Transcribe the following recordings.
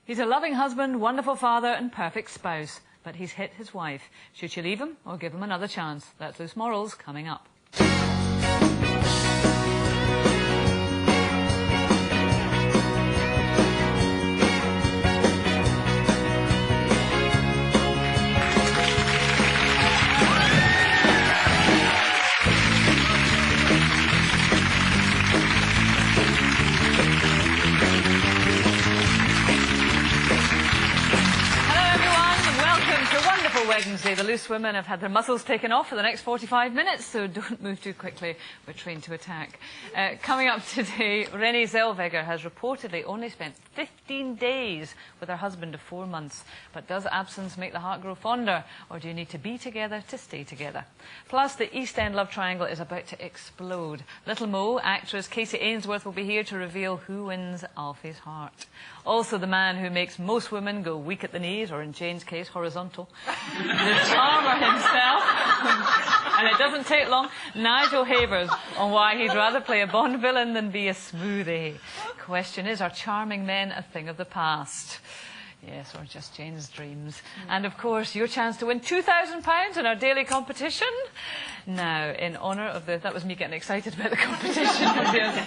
He's a loving husband, wonderful father and perfect spouse. But he's hit his wife. Should she leave him or give him another chance? That's Loose Morals coming up. Wednesday. The loose women have had their muscles taken off for the next 45 minutes, so don't move too quickly. We're trained to attack. Coming up today, Renée Zellweger has reportedly only spent 15 days with her husband of 4 months. But does absence make the heart grow fonder, or do you need to be together to stay together? Plus, the East End love triangle is about to explode. Little Mo, actress Casey Ainsworth, will be here to reveal who wins Alfie's heart. Also, the man who makes most women go weak at the knees, or in Jane's case, horizontal. The charmer himself. And it doesn't take long. Nigel Havers on why he'd rather play a Bond villain than be a smoothie. Question is, are charming men a thing of the past? Yes, or just Jane's dreams. And of course, your chance to win £2,000 in our daily competition. Now, in honour of the... That was me getting excited about the competition.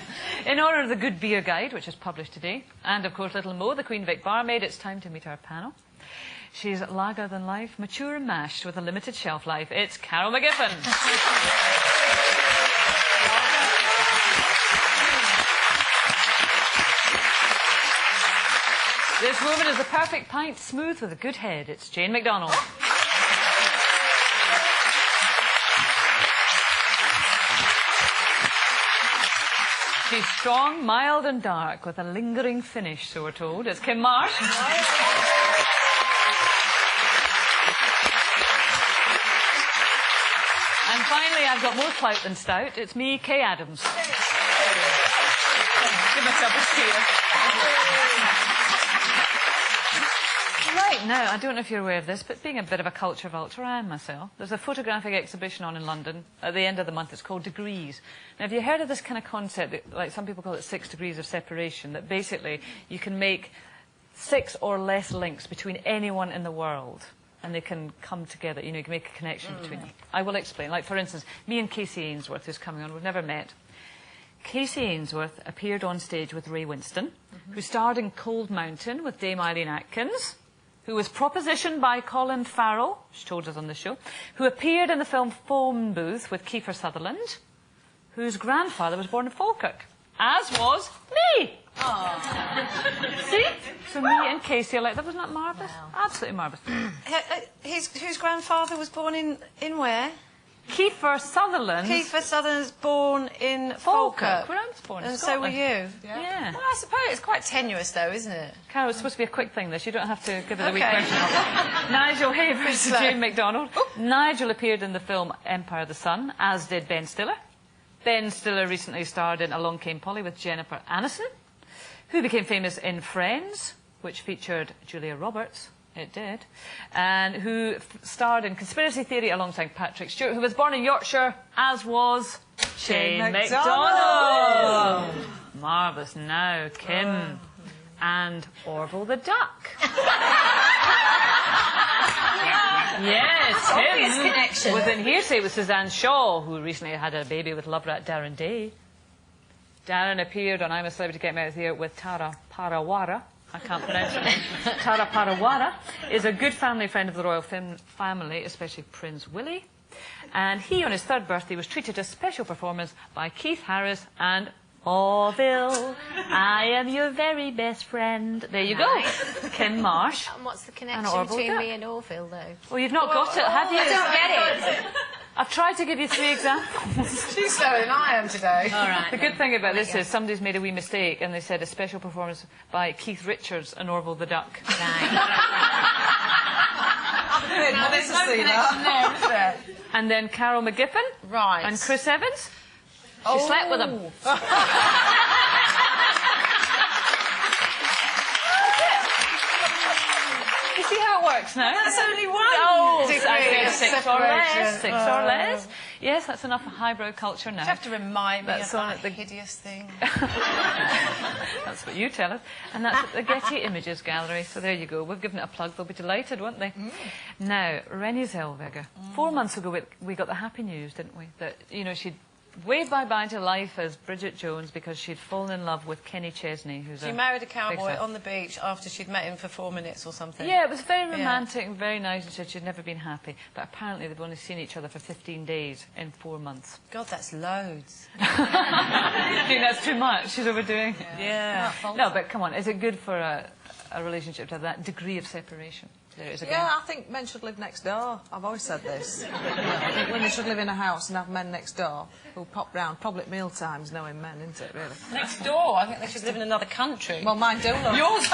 In honour of the Good Beer Guide, which is published today, and of course Little Mo, the Queen Vic barmaid, it's time to meet our panel. She's lager than life, mature and mashed with a limited shelf life. It's Carol McGiffin. This woman is the perfect pint, smooth with a good head. It's Jane McDonald. She's strong, mild and dark with a lingering finish, so we're told. It's Kim Marsh. And finally, I've got more clout than stout. It's me, Kay Adams. Give myself a cheer. Right now, I don't know if you're aware of this, but being a bit of a culture vulture, I am myself. There's a photographic exhibition on in London at the end of the month. It's called Degrees. Now, have you heard of this kind of concept, that, like some people call it 6 degrees of separation, that basically you can make 6 or less links between anyone in the world, and they can come together, you know, you can make a connection between them. I will explain. Like, for instance, me and Casey Ainsworth, who's coming on, we've never met. Casey Ainsworth appeared on stage with Ray Winston, who starred in Cold Mountain with Dame Eileen Atkins, who was propositioned by Colin Farrell, she told us on the show, who appeared in the film Phone Booth with Kiefer Sutherland, whose grandfather was born in Falkirk, as was me. See? So me and Casey are like, that wasn't that marvellous? Wow. Absolutely marvellous. Whose grandfather was born in where? Kiefer Sutherland. Kiefer Sutherland was born in Falkirk. Where I was born in and Scotland. So were you. Yeah. Well, I suppose it's quite tenuous, though, isn't it? Carol, it's supposed to be a quick thing, this. You don't have to give it a wee question. Nigel Havers and Jane McDonald. Nigel appeared in the film Empire of the Sun, as did Ben Stiller. Ben Stiller recently starred in Along Came Polly with Jennifer Aniston, who became famous in Friends, which featured Julia Roberts. It did. And who starred in Conspiracy Theory alongside Patrick Stewart, who was born in Yorkshire, as was Jane McDonald. Marvellous. Now, Kim and Orville the Duck. Yes, obvious connection. Was in Hearsay with Suzanne Shaw, who recently had a baby with love rat Darren Day. Darren appeared on I'm a Celebrity, Get Me Out of Here with Tara Parawara. I can't pronounce it. Tara Parawara is a good family friend of the royal family, especially Prince Willie. And he, on his 3rd birthday, was treated to a special performance by Keith Harris and Orville. I am your very best friend. There you go. Kim Marsh. And what's the connection between me and Orville, though? Well, you've not got it, have you? I don't get it. I've tried to give you 3 examples. She's slower than I am today. All right. The good thing about this is somebody's made a wee mistake and they said a special performance by Keith Richards and Orville the Duck. Right. Now, there's no connection there, is there? And then Carol McGiffin. Right. And Chris Evans. She slept with him. You see how it works now? That's only one degree of 6 or less. 6 or less. Yes, that's enough highbrow culture now. You have to remind me That's of on that at the- hideous thing. That's what you tell us. And that's at the Getty Images Gallery. So there you go. We've given it a plug. They'll be delighted, won't they? Now, Renée Zellweger. 4 months ago, we got the happy news, didn't we? That, you know, she'd waved bye-bye to life as Bridget Jones because she'd fallen in love with Kenny Chesney, who's She married a cowboy on the beach after she'd met him for 4 minutes or something. Yeah, it was very romantic and very nice, and said she'd never been happy. But apparently they've only seen each other for 15 days in 4 months. God, that's loads. I think that's too much. She's overdoing it. Yeah. No, but come on, is it good for a relationship to have that degree of separation? There it is again. Yeah, I think men should live next door. I've always said this. I think women should live in a house and have men next door who pop round, probably at meal times, knowing men, isn't it, really? Next door. I think they should live in another country. Well, mine do love. Yours.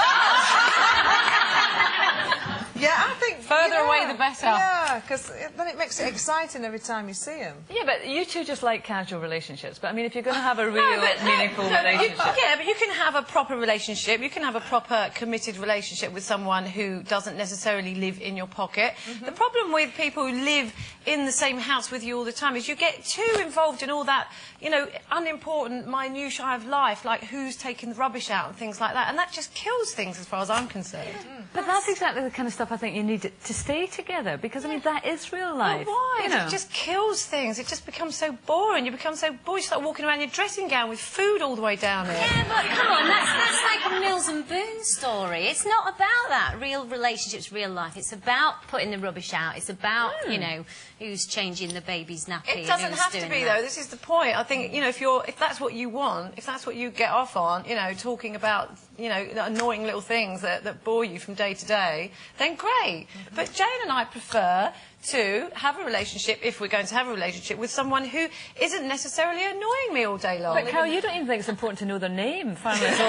Yeah, I think... Further away the better. Yeah, because then it makes it exciting every time you see them. Yeah, but you two just like casual relationships. But I mean, if you're going to have a real, meaningful relationship... Yeah, but you can have a proper relationship. You can have a proper committed relationship with someone who doesn't necessarily live in your pocket. The problem with people who live in the same house with you all the time is you get too involved in all that, you know, unimportant minutiae of life, like who's taking the rubbish out and things like that. And that just kills things as far as I'm concerned. But that's exactly the kind of stuff I think you need to stay together, because, I mean, that is real life. But why? You know. It just kills things. It just becomes so boring. You become so bored. You start walking around in your dressing gown with food all the way down it. Yeah, but come on, that's like a Mills and Boon story. It's not about that. Real relationships, real life. It's about putting the rubbish out. It's about, you know, who's changing the baby's nappy. It doesn't and who's have to doing be, that. though. This is the point. I think, you know, if that's what you want, if that's what you get off on, you know, talking about, you know, annoying little things that bore you from day to day, then great. But Jane and I prefer to have a relationship, if we're going to have a relationship, with someone who isn't necessarily annoying me all day long. But, Carol, you don't even think it's important to know their name. Finally, it's all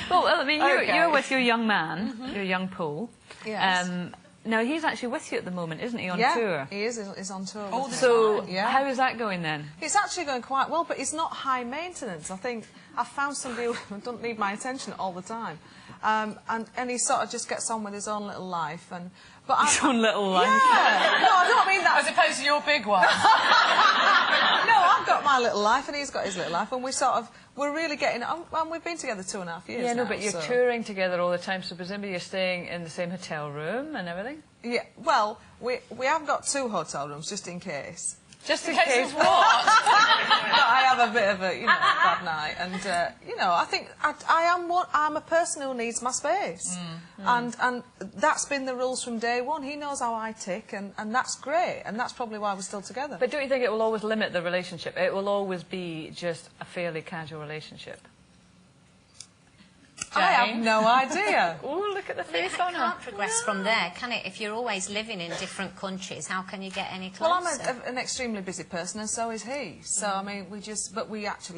Well, I mean, you're with your young man, your young Paul. Yes. Now, he's actually with you at the moment, isn't he, on tour? He is. He's on tour. with me. So, Yeah. how is that going then? It's actually going quite well, but it's not high maintenance. I think I've found somebody who doesn't need my attention all the time. And he sort of just gets on with his own little life. His own little life? Yeah. No, I don't mean that. As opposed to your big one. No, I've got my little life and he's got his little life, and we're really getting on. And we've been together 2.5 years Yeah, no, now, but you're so. touring together all the time, so presumably you're staying in the same hotel room and everything? Yeah, well, we have got 2 hotel rooms, just in case. Just in case what? I have a bit of a, bad night, and you know, I think I'm a person who needs my space, and that's been the rules from day one. He knows how I tick, and that's great, and that's probably why we're still together. But don't you think it will always limit the relationship? It will always be just a fairly casual relationship? I have no idea. Oh, look at the It face on her. can't progress from there, can it? If you're always living in different countries, how can you get any closer? Well, I'm an extremely busy person, and so is he. So I mean, we actually